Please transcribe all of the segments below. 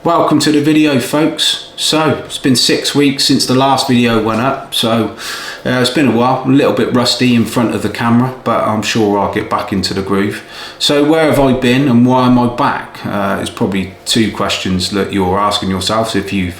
Welcome to the video, folks. So it's been 6 weeks since the last video went up, so it's been a while. I'm a little bit rusty in front of the camera, but I'm sure I'll get back into the groove. So where have I been and why am I back? It's probably two questions that you're asking yourselves if you've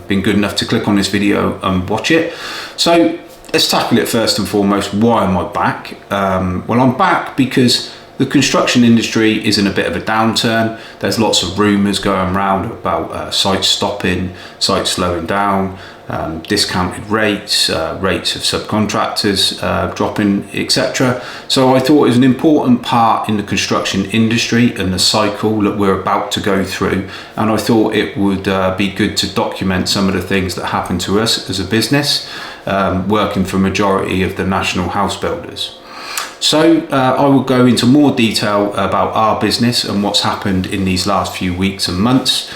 been good enough to click on this video and watch it. So let's tackle it first and foremost. Why am I back? Well, I'm back because the construction industry is in a bit of a downturn. There's lots of rumours going around about sites stopping, sites slowing down, discounted rates, rates of subcontractors dropping, etc. So I thought it was an important part in the construction industry and the cycle that we're about to go through. And I thought it would be good to document some of the things that happen to us as a business, working for a majority of the national house builders. So I will go into more detail about our business and what's happened in these last few weeks and months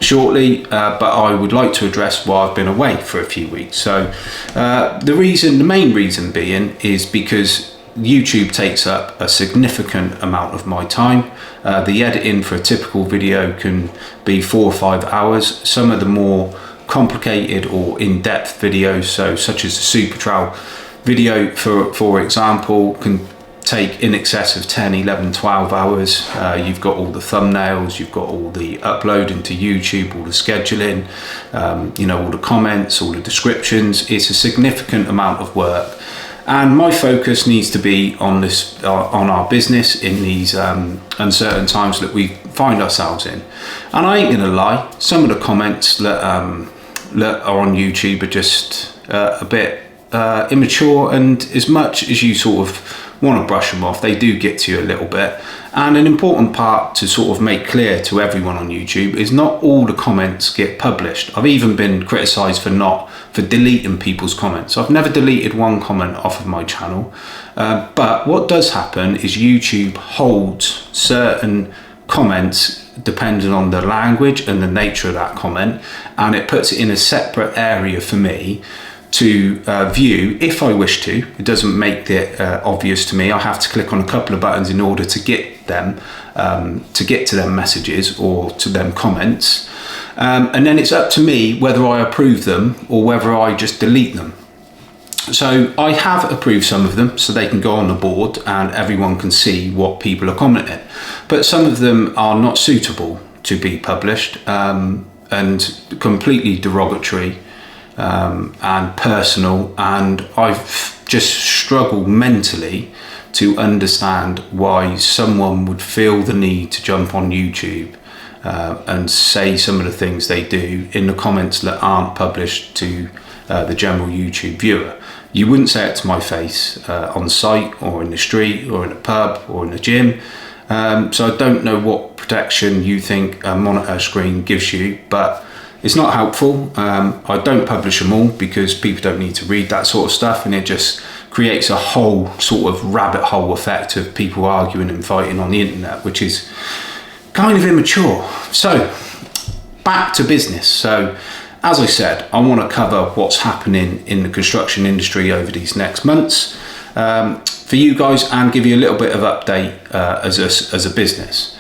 shortly, but I would like to address why I've been away for a few weeks. So the main reason being is because YouTube takes up a significant amount of my time. The editing for a typical video can be 4 or 5 hours. Some of the more complicated or in-depth videos, so such as the Super Trowel video, for example, can take in excess of 10, 11, 12 hours. You've got all the thumbnails, you've got all the uploading to YouTube, all the scheduling, all the comments, all the descriptions. It's a significant amount of work. And my focus needs to be on this, on our business in these uncertain times that we find ourselves in. And I ain't gonna lie, some of the comments that are on YouTube are just a bit immature, and as much as you sort of want to brush them off, they do get to you a little bit. And an important part to sort of make clear to everyone on YouTube is not all the comments get published. I've even been criticised for deleting people's comments. I've never deleted one comment off of my channel, but what does happen is YouTube holds certain comments depending on the language and the nature of that comment, and it puts it in a separate area for me to view if I wish to. It doesn't make it obvious to me. I have to click on a couple of buttons in order to get them, to get to them messages or to them comments. And then it's up to me whether I approve them or whether I just delete them. So I have approved some of them so they can go on the board and everyone can see what people are commenting. But some of them are not suitable to be published and completely derogatory and personal, and I've just struggled mentally to understand why someone would feel the need to jump on YouTube and say some of the things they do in the comments that aren't published to the general YouTube viewer. You wouldn't say it to my face on site or in the street or in a pub or in a gym. So I don't know what protection you think a monitor screen gives you, but it's not helpful. I don't publish them all because people don't need to read that sort of stuff, and it just creates a whole sort of rabbit hole effect of people arguing and fighting on the internet, which is kind of immature. So back to business. So as I said, I want to cover what's happening in the construction industry over these next months for you guys and give you a little bit of update as a business.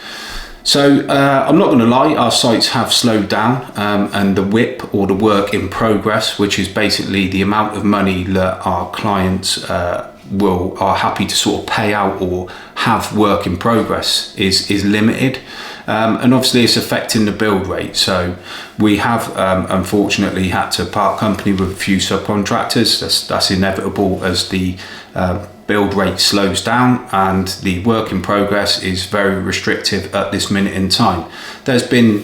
So I'm not going to lie, our sites have slowed down, and the WIP, or the work in progress, which is basically the amount of money that our clients are happy to sort of pay out or have work in progress, is limited. And obviously it's affecting the build rate. So we have unfortunately had to part company with a few subcontractors. That's inevitable as the build rate slows down and the work in progress is very restrictive at this minute in time. There's been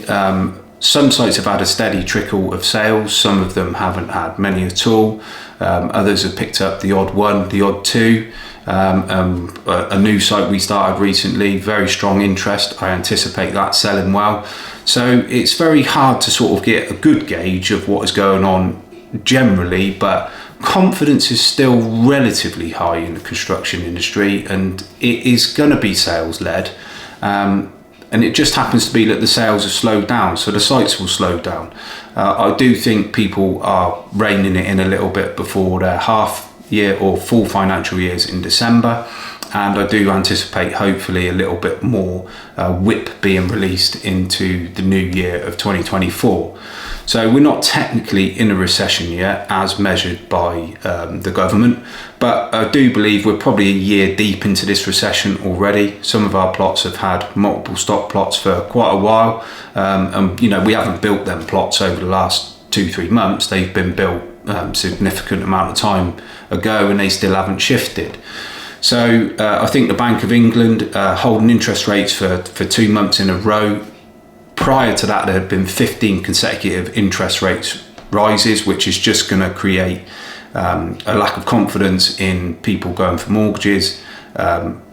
some sites have had a steady trickle of sales, some of them haven't had many at all. Others have picked up the odd one, the odd two. A new site we started recently, very strong interest. I anticipate that selling well. So it's very hard to sort of get a good gauge of what is going on generally, but confidence is still relatively high in the construction industry, and it is going to be sales led. And it just happens to be that the sales have slowed down, so the sites will slow down. I do think people are reining it in a little bit before their half year or full financial years in December. and I do anticipate hopefully a little bit more WIP being released into the new year of 2024. So we're not technically in a recession yet as measured by the government, but I do believe we're probably a year deep into this recession already. Some of our plots have had multiple stock plots for quite a while, and you know, we haven't built them plots over the last 2-3 months. They've been built significant amount of time ago, and they still haven't shifted. So I think the Bank of England holding interest rates for 2 months in a row. Prior to that, there had been 15 consecutive interest rates rises, which is just going to create a lack of confidence in people going for mortgages,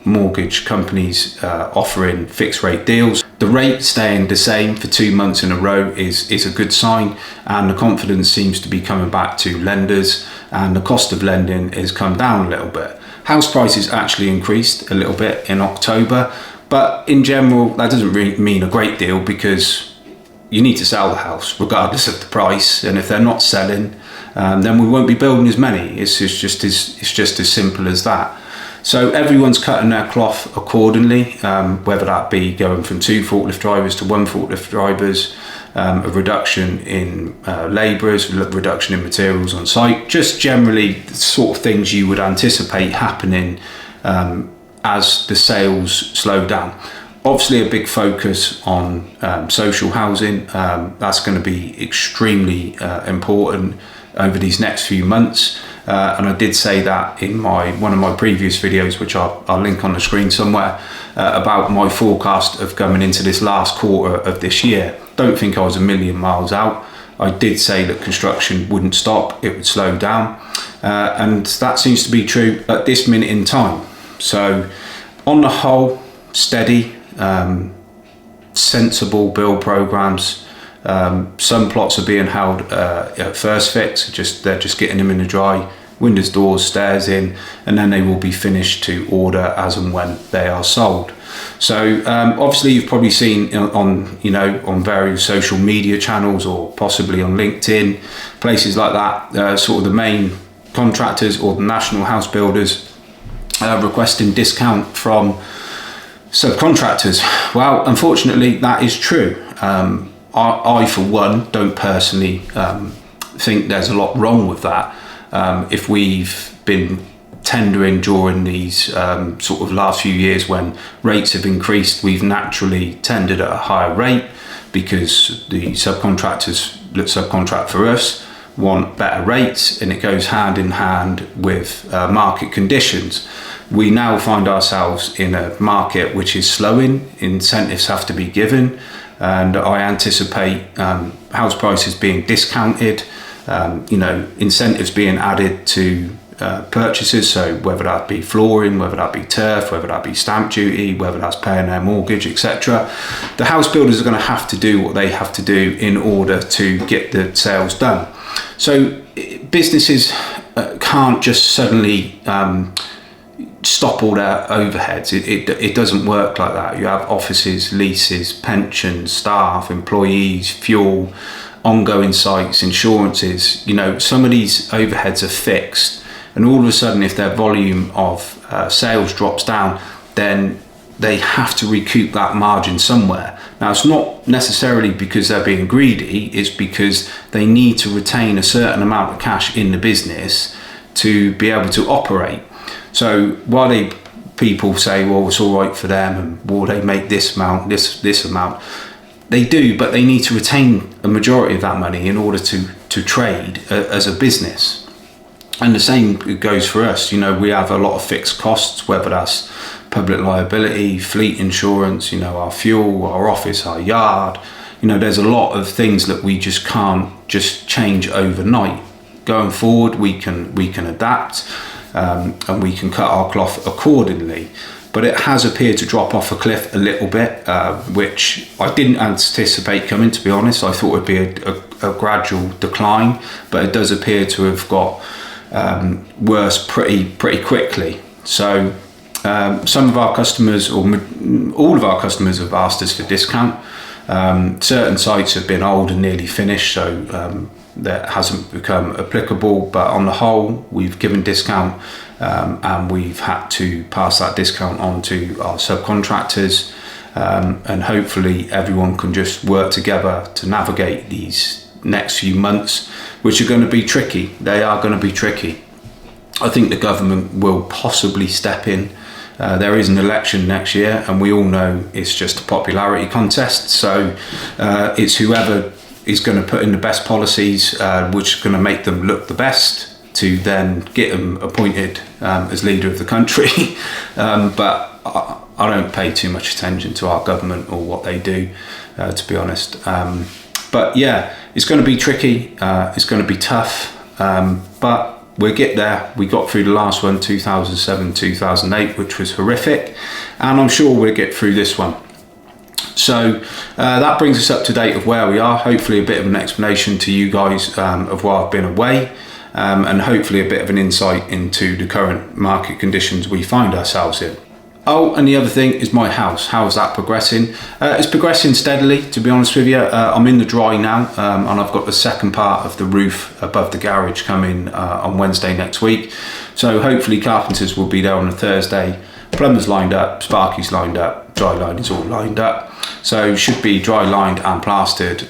mortgage companies offering fixed rate deals. The rate staying the same for 2 months in a row is a good sign, and the confidence seems to be coming back to lenders, and the cost of lending has come down a little bit. House prices actually increased a little bit in October, but in general that doesn't really mean a great deal, because you need to sell the house regardless of the price, and if they're not selling, then we won't be building as many. It's just as simple as that. So everyone's cutting their cloth accordingly, whether that be going from 2 forklift drivers to 1 forklift drivers, a reduction in labourers, a reduction in materials on site, just generally the sort of things you would anticipate happening as the sales slow down. Obviously a big focus on social housing. That's going to be extremely important over these next few months. And I did say that in one of my previous videos, which I'll link on the screen somewhere, about my forecast of coming into this last quarter of this year. Don't think I was a million miles out. I did say that construction wouldn't stop, it would slow down. And that seems to be true at this minute in time. So on the whole, steady, sensible build programs. Some plots are being held at first fix, they're just getting them in the dry, windows, doors, stairs in, and then they will be finished to order as and when they are sold. So obviously you've probably seen on various social media channels, or possibly on LinkedIn, places like that, sort of the main contractors or the national house builders requesting discount from subcontractors. Well, unfortunately that is true. I for one don't personally think there's a lot wrong with that. If we've been tendering during these sort of last few years when rates have increased, we've naturally tendered at a higher rate because the subcontractors that subcontract for us want better rates, and it goes hand in hand with market conditions. We now find ourselves in a market which is slowing, incentives have to be given, and I anticipate house prices being discounted, incentives being added to purchases, so whether that be flooring, whether that be turf, whether that be stamp duty, whether that's paying their mortgage, etc. The house builders are going to have to do what they have to do in order to get the sales done. So businesses can't just suddenly stop all their overheads. It doesn't work like that. You have offices, leases, pensions, staff, employees, fuel, ongoing sites, insurances. Some of these overheads are fixed, and all of a sudden if their volume of sales drops down, then they have to recoup that margin somewhere. Now, it's not necessarily because they're being greedy, it's because they need to retain a certain amount of cash in the business to be able to operate. So while people say, well, it's all right for them, and will they make this amount, this amount, they do, but they need to retain a majority of that money in order to trade as a business. And the same goes for us. We have a lot of fixed costs, whether that's public liability, fleet insurance, our fuel, our office, our yard. There's a lot of things that we just can't just change overnight. Going forward, we can adapt, and we can cut our cloth accordingly. But it has appeared to drop off a cliff a little bit, which I didn't anticipate coming, to be honest. I thought it'd be a gradual decline, but it does appear to have got worse pretty quickly. So some of our customers, or all of our customers, have asked us for discount. Certain sites have been old and nearly finished, so that hasn't become applicable, but on the whole, we've given discount, and we've had to pass that discount on to our subcontractors, and hopefully everyone can just work together to navigate these next few months, which are going to be tricky. They are going to be tricky. I think the government will possibly step in. There is an election next year, and we all know it's just a popularity contest. So it's whoever is going to put in the best policies, which are going to make them look the best, to then get them appointed as leader of the country. But I don't pay too much attention to our government or what they do, to be honest. But yeah, it's going to be tricky. It's going to be tough. But we'll get there. We got through the last one, 2007, 2008, which was horrific. And I'm sure we'll get through this one. So that brings us up to date of where we are. Hopefully a bit of an explanation to you guys of why I've been away. And hopefully a bit of an insight into the current market conditions we find ourselves in. Oh, and the other thing is my house. How is that progressing? It's progressing steadily, to be honest with you. I'm in the dry now, and I've got the second part of the roof above the garage coming on Wednesday next week. So hopefully carpenters will be there on a Thursday. Plumbers lined up, Sparky's lined up, dry line is all lined up. So should be dry lined and plastered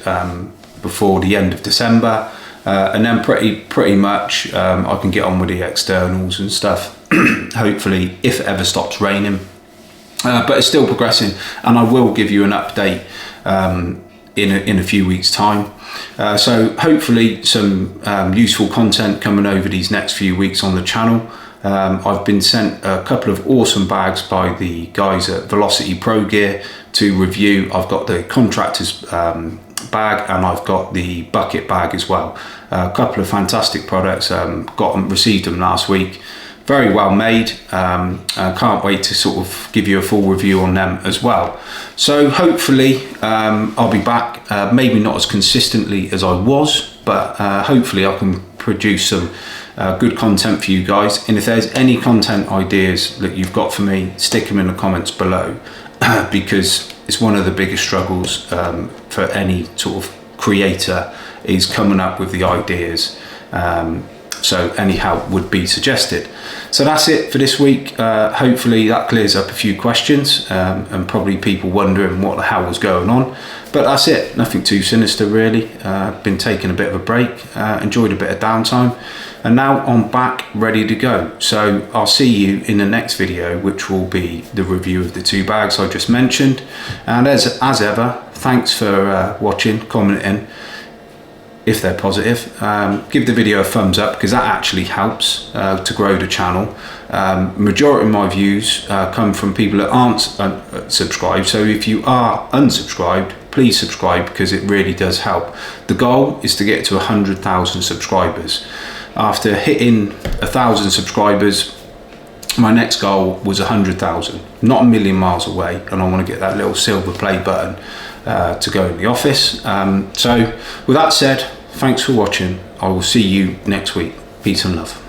before the end of December. And then pretty much I can get on with the externals and stuff. Hopefully, if it ever stops raining. But it's still progressing, and I will give you an update in a few weeks' time. So hopefully some useful content coming over these next few weeks on the channel. I've been sent a couple of awesome bags by the guys at Velocity Pro Gear to review. I've got the contractor's bag, and I've got the bucket bag as well. A couple of fantastic products. Received them last week. Very well made. I can't wait to sort of give you a full review on them as well. So hopefully I'll be back, maybe not as consistently as I was, but hopefully I can produce some good content for you guys. And if there's any content ideas that you've got for me, stick them in the comments below, because it's one of the biggest struggles for any sort of creator, is coming up with the ideas. So any help would be suggested. So that's it for this week. Hopefully that clears up a few questions, and probably people wondering what the hell was going on. But that's it, nothing too sinister really. Been taking a bit of a break, enjoyed a bit of downtime, and now I'm back ready to go. So I'll see you in the next video, which will be the review of the two bags I just mentioned. And as ever, thanks for watching, commenting. If they're positive, give the video a thumbs up, because that actually helps to grow the channel. Majority of my views come from people that aren't subscribed, so if you are unsubscribed, please subscribe, because it really does help. The goal is to get to 100,000 subscribers. After hitting 1,000 subscribers, my next goal was 100,000, not a million miles away, and I want to get that little silver play button to go in the office. So with that said, thanks for watching. I will see you next week. Peace and love.